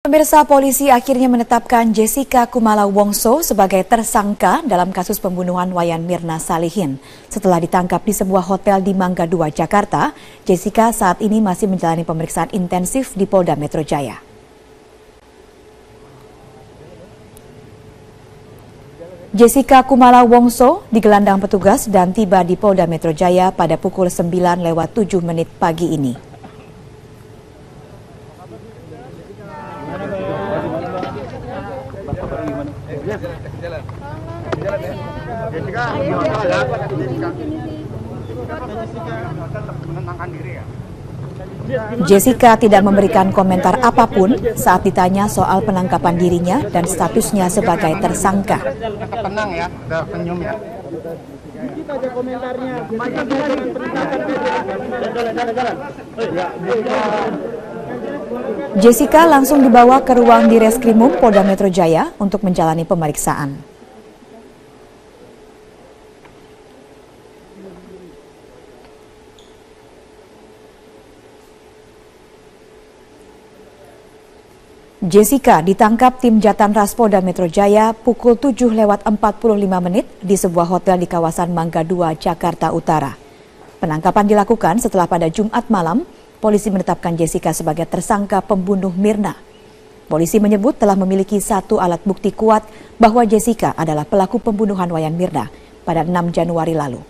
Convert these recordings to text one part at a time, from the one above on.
Pemirsa, polisi akhirnya menetapkan Jessica Kumala Wongso sebagai tersangka dalam kasus pembunuhan Wayan Mirna Salihin. Setelah ditangkap di sebuah hotel di Mangga 2, Jakarta, Jessica saat ini masih menjalani pemeriksaan intensif di Polda Metro Jaya. Jessica Kumala Wongso digelandang petugas dan tiba di Polda Metro Jaya pada pukul 9:07 pagi ini. Jessica tidak memberikan komentar apapun saat ditanya soal penangkapan dirinya dan statusnya sebagai tersangka. Tenang ya, senyum ya. Jessica langsung dibawa ke ruang Direskrimum Polda Metro Jaya untuk menjalani pemeriksaan. Jessica ditangkap tim Jatanras Polda Metro Jaya pukul 7:45 di sebuah hotel di kawasan Mangga 2, Jakarta Utara. Penangkapan dilakukan setelah pada Jumat malam, polisi menetapkan Jessica sebagai tersangka pembunuh Mirna. Polisi menyebut telah memiliki satu alat bukti kuat bahwa Jessica adalah pelaku pembunuhan Wayan Mirna pada 6 Januari lalu.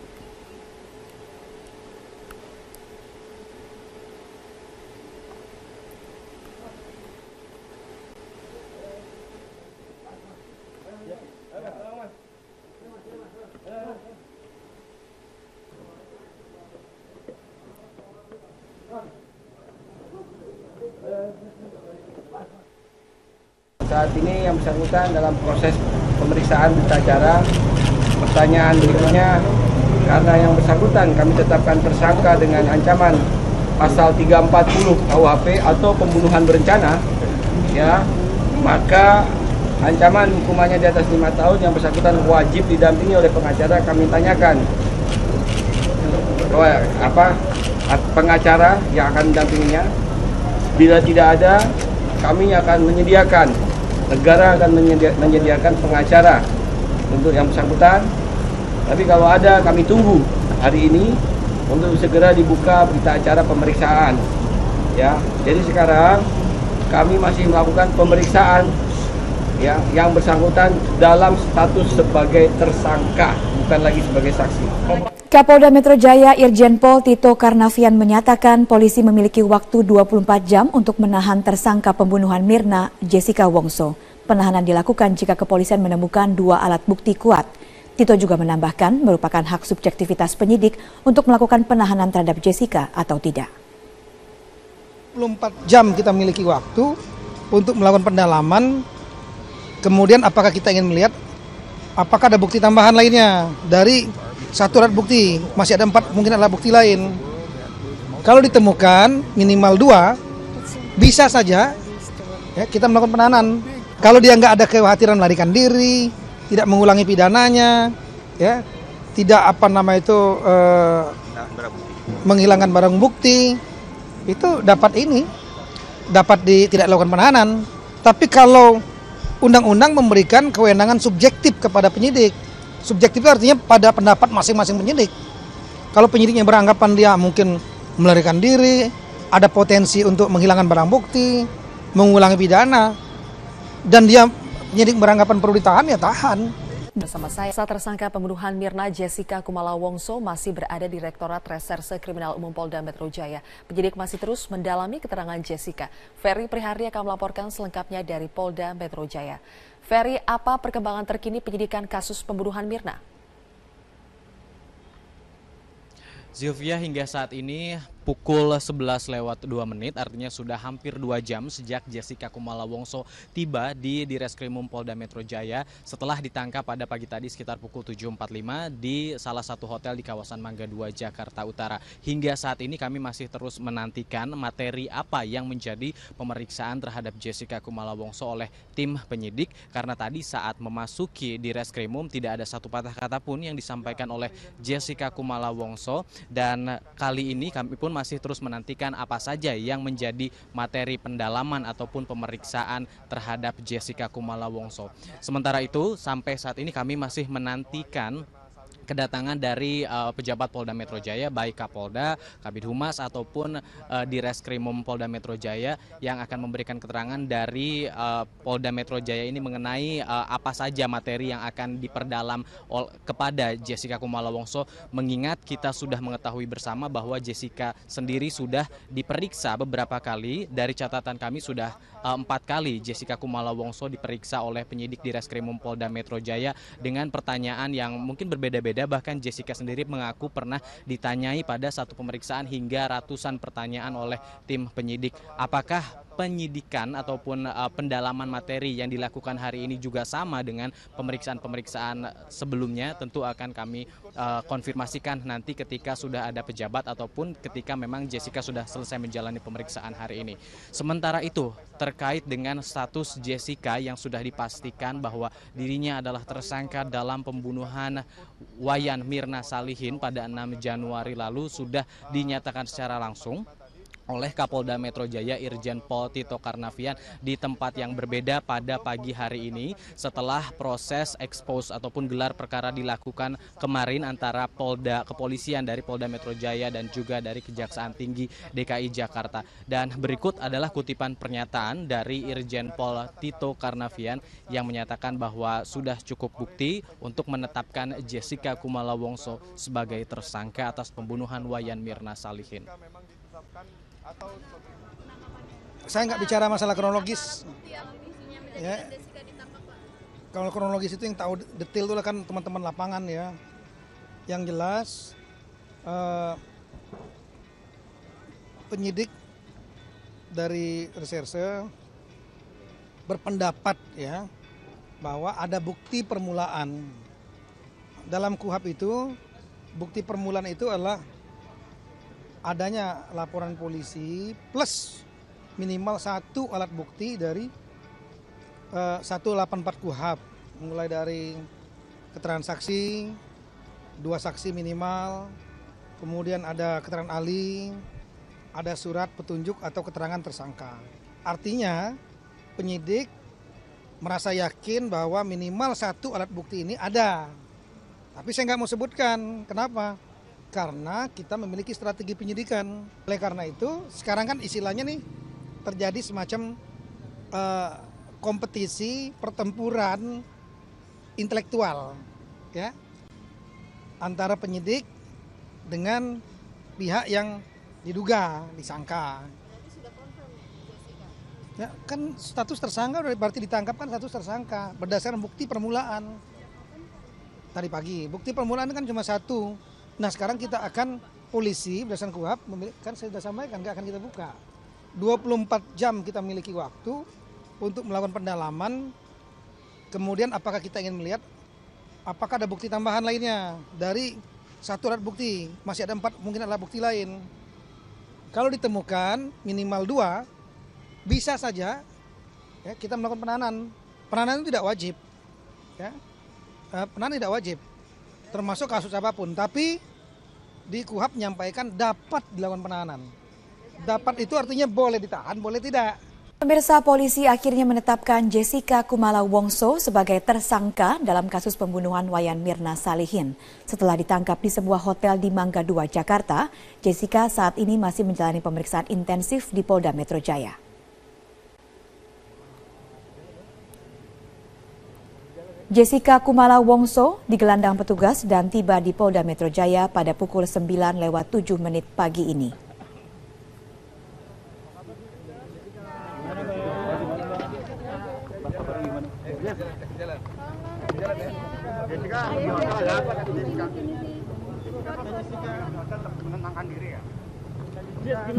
Saat ini yang bersangkutan dalam proses pemeriksaan berita acara. Pertanyaan berikutnya, karena yang bersangkutan kami tetapkan tersangka dengan ancaman pasal 340 KUHP atau pembunuhan berencana, ya, maka ancaman hukumannya di atas 5 tahun. Yang bersangkutan wajib didampingi oleh pengacara. Kami tanyakan pengacara yang akan mendampinginya. Bila tidak ada, kami akan menyediakan, negara akan menyediakan pengacara untuk yang bersangkutan. Tapi kalau ada, kami tunggu hari ini untuk segera dibuka berita acara pemeriksaan. Ya, jadi sekarang kami masih melakukan pemeriksaan, ya, yang bersangkutan dalam status sebagai tersangka, bukan lagi sebagai saksi. Kapolda Metro Jaya Irjen Pol Tito Karnavian menyatakan polisi memiliki waktu 24 jam untuk menahan tersangka pembunuhan Mirna Jessica Wongso. Penahanan dilakukan jika kepolisian menemukan 2 alat bukti kuat. Tito juga menambahkan merupakan hak subjektivitas penyidik untuk melakukan penahanan terhadap Jessica atau tidak. 24 jam kita miliki waktu untuk melakukan pendalaman. Kemudian apakah kita ingin melihat apakah ada bukti tambahan lainnya dari satu alat bukti, masih ada 4 mungkin alat bukti lain. Kalau ditemukan minimal 2, bisa saja ya, kita melakukan penahanan. Kalau dia nggak ada kekhawatiran melarikan diri, tidak mengulangi pidananya, ya, tidak menghilangkan barang bukti, itu dapat tidak dilakukan penahanan. Tapi kalau undang-undang memberikan kewenangan subjektif kepada penyidik. Subjektif itu artinya pada pendapat masing-masing penyidik. Kalau penyidiknya beranggapan dia mungkin melarikan diri, ada potensi untuk menghilangkan barang bukti, mengulangi pidana, dan dia penyidik beranggapan perlu ditahan, ya tahan. Bersama saya, tersangka pembunuhan Mirna Jessica Kumala Wongso masih berada di Direktorat Reserse Kriminal Umum Polda Metro Jaya. Penyidik masih terus mendalami keterangan Jessica. Ferry Prihardi akan melaporkan selengkapnya dari Polda Metro Jaya. Ferry, apa perkembangan terkini penyidikan kasus pembunuhan Mirna? Zilvia, hingga saat ini pukul 11:02, artinya sudah hampir 2 jam sejak Jessica Kumala Wongso tiba di Direskrimum Polda Metro Jaya setelah ditangkap pada pagi tadi sekitar pukul 7.45 di salah satu hotel di kawasan Mangga 2, Jakarta Utara. Hingga saat ini kami masih terus menantikan materi apa yang menjadi pemeriksaan terhadap Jessica Kumala Wongso oleh tim penyidik, karena tadi saat memasuki Direskrimum tidak ada satu patah kata pun yang disampaikan oleh Jessica Kumala Wongso, dan kali ini kami pun masih terus menantikan apa saja yang menjadi materi pendalaman ataupun pemeriksaan terhadap Jessica Kumala Wongso. Sementara itu, sampai saat ini kami masih menantikan kedatangan dari pejabat Polda Metro Jaya, baik Kapolda, Kabid Humas ataupun di Reskrimum Polda Metro Jaya yang akan memberikan keterangan dari Polda Metro Jaya ini mengenai apa saja materi yang akan diperdalam kepada Jessica Kumala Wongso, mengingat kita sudah mengetahui bersama bahwa Jessica sendiri sudah diperiksa beberapa kali. Dari catatan kami sudah 4 kali Jessica Kumala Wongso diperiksa oleh penyidik di Reskrimum Polda Metro Jaya dengan pertanyaan yang mungkin berbeda-beda. Bahkan Jessica sendiri mengaku pernah ditanyai pada satu pemeriksaan hingga ratusan pertanyaan oleh tim penyidik. Apakah penyidikan ataupun pendalaman materi yang dilakukan hari ini juga sama dengan pemeriksaan-pemeriksaan sebelumnya? Tentu akan kami konfirmasikan nanti ketika sudah ada pejabat ataupun ketika memang Jessica sudah selesai menjalani pemeriksaan hari ini. Sementara itu, terkait dengan status Jessica yang sudah dipastikan bahwa dirinya adalah tersangka dalam pembunuhan Wayan Mirna Salihin pada 6 Januari lalu, sudah dinyatakan secara langsung oleh Kapolda Metro Jaya Irjen Pol Tito Karnavian di tempat yang berbeda pada pagi hari ini setelah proses expose ataupun gelar perkara dilakukan kemarin antara kepolisian dari Polda Metro Jaya dan juga dari Kejaksaan Tinggi DKI Jakarta. Dan berikut adalah kutipan pernyataan dari Irjen Pol Tito Karnavian yang menyatakan bahwa sudah cukup bukti untuk menetapkan Jessica Kumala Wongso sebagai tersangka atas pembunuhan Wayan Mirna Salihin. Saya nggak bicara masalah kronologis. Ya. Kalau kronologis itu yang tahu detail itu kan teman-teman lapangan ya. Yang jelas penyidik dari reserse berpendapat ya bahwa ada bukti permulaan. Dalam KUHP itu bukti permulaan itu adalah adanya laporan polisi plus minimal 1 alat bukti dari 184 KUHP, mulai dari keterangan saksi, 2 saksi minimal, kemudian ada keterangan ahli, ada surat petunjuk atau keterangan tersangka. Artinya penyidik merasa yakin bahwa minimal 1 alat bukti ini ada. Tapi saya nggak mau sebutkan, kenapa? Karena kita memiliki strategi penyidikan. Oleh karena itu, sekarang kan istilahnya nih terjadi semacam kompetisi pertempuran intelektual, ya, antara penyidik dengan pihak yang diduga, disangka. Ya, kan status tersangka berarti ditangkap kan status tersangka berdasarkan bukti permulaan. Tadi pagi, bukti permulaan kan cuma 1. Nah sekarang kita akan polisi berdasarkan KUHP, kan saya sudah sampaikan nggak akan kita buka. 24 jam kita miliki waktu untuk melakukan pendalaman. Kemudian apakah kita ingin melihat apakah ada bukti tambahan lainnya dari 1 alat bukti. Masih ada 4 mungkin alat bukti lain. Kalau ditemukan minimal 2, bisa saja ya, kita melakukan penahanan. Penahanan itu tidak wajib. Ya. Penahanan tidak wajib. Termasuk kasus apapun. Tapi di KUHP menyampaikan dapat dilakukan penahanan. Dapat itu artinya boleh ditahan, boleh tidak. Pemirsa, polisi akhirnya menetapkan Jessica Kumala Wongso sebagai tersangka dalam kasus pembunuhan Wayan Mirna Salihin. Setelah ditangkap di sebuah hotel di Mangga 2, Jakarta, Jessica saat ini masih menjalani pemeriksaan intensif di Polda Metro Jaya. Jessica Kumala Wongso digelandang petugas dan tiba di Polda Metro Jaya pada pukul 9:07 pagi ini.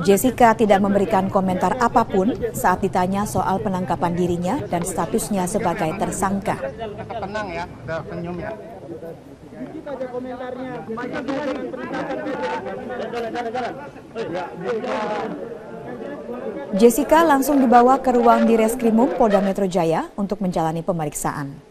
Jessica tidak memberikan komentar apapun saat ditanya soal penangkapan dirinya dan statusnya sebagai tersangka. Tenang ya, udah senyum ya. Jessica langsung dibawa ke ruang di Reskrimum Polda Metro Jaya untuk menjalani pemeriksaan.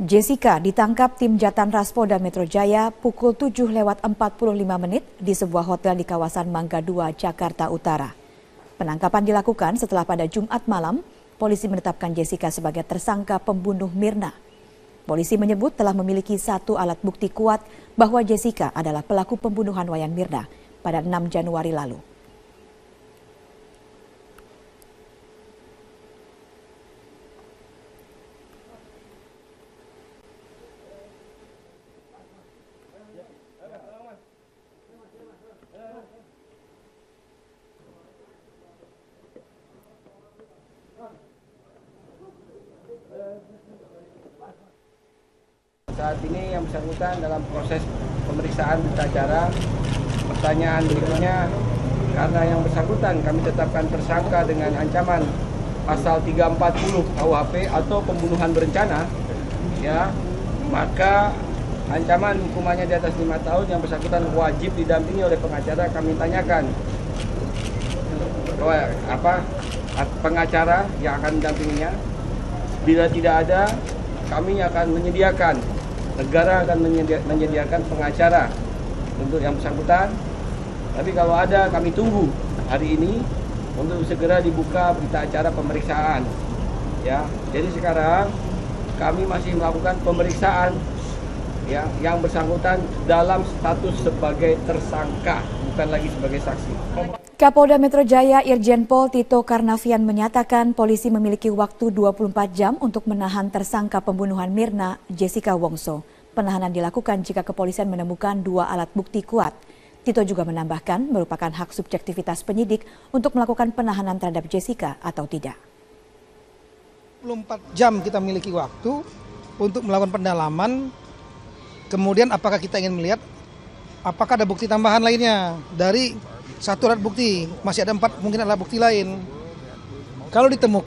Jessica ditangkap tim Jatanras Polda Metro Jaya pukul 7:45 di sebuah hotel di kawasan Mangga 2, Jakarta Utara. Penangkapan dilakukan setelah pada Jumat malam, polisi menetapkan Jessica sebagai tersangka pembunuh Mirna. Polisi menyebut telah memiliki satu alat bukti kuat bahwa Jessica adalah pelaku pembunuhan Wayan Mirna pada 6 Januari lalu. Saat ini yang bersangkutan dalam proses pemeriksaan berita acara. Pertanyaan berikutnya, karena yang bersangkutan kami tetapkan tersangka dengan ancaman pasal 340 KUHP atau pembunuhan berencana, ya, maka ancaman hukumannya di atas 5 tahun. Yang bersangkutan wajib didampingi oleh pengacara. Kami tanyakan pengacara yang akan mendampinginya. Bila tidak ada, kami akan menyediakan, negara akan menyediakan pengacara untuk yang bersangkutan. Tapi kalau ada, kami tunggu hari ini untuk segera dibuka berita acara pemeriksaan. Ya, jadi sekarang kami masih melakukan pemeriksaan, ya, yang bersangkutan dalam status sebagai tersangka, bukan lagi sebagai saksi. Kapolda Metro Jaya Irjen Pol Tito Karnavian menyatakan polisi memiliki waktu 24 jam untuk menahan tersangka pembunuhan Mirna Jessica Wongso. Penahanan dilakukan jika kepolisian menemukan 2 alat bukti kuat. Tito juga menambahkan merupakan hak subjektivitas penyidik untuk melakukan penahanan terhadap Jessica atau tidak. 24 jam kita miliki waktu untuk melakukan pendalaman. Kemudian apakah kita ingin melihat apakah ada bukti tambahan lainnya dari 1 alat bukti, masih ada 4 mungkin alat bukti lain. Kalau ditemukan